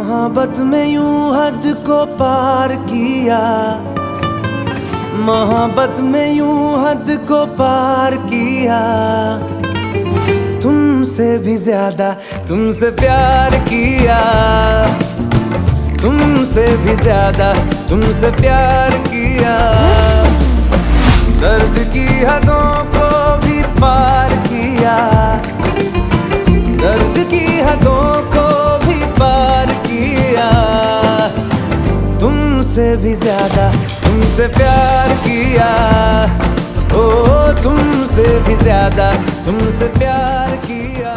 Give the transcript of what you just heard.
मोहब्बत में यूं हद को पार किया, मोहब्बत में यूं हद को पार किया। तुमसे भी ज्यादा तुमसे प्यार किया, तुमसे भी ज्यादा तुमसे प्यार किया। दर्द की हदों को भी पार किया, दर्द की हदों को भी पार किया। तुमसे भी ज्यादा तुमसे प्यार किया, ओ तुमसे भी ज्यादा तुमसे प्यार किया।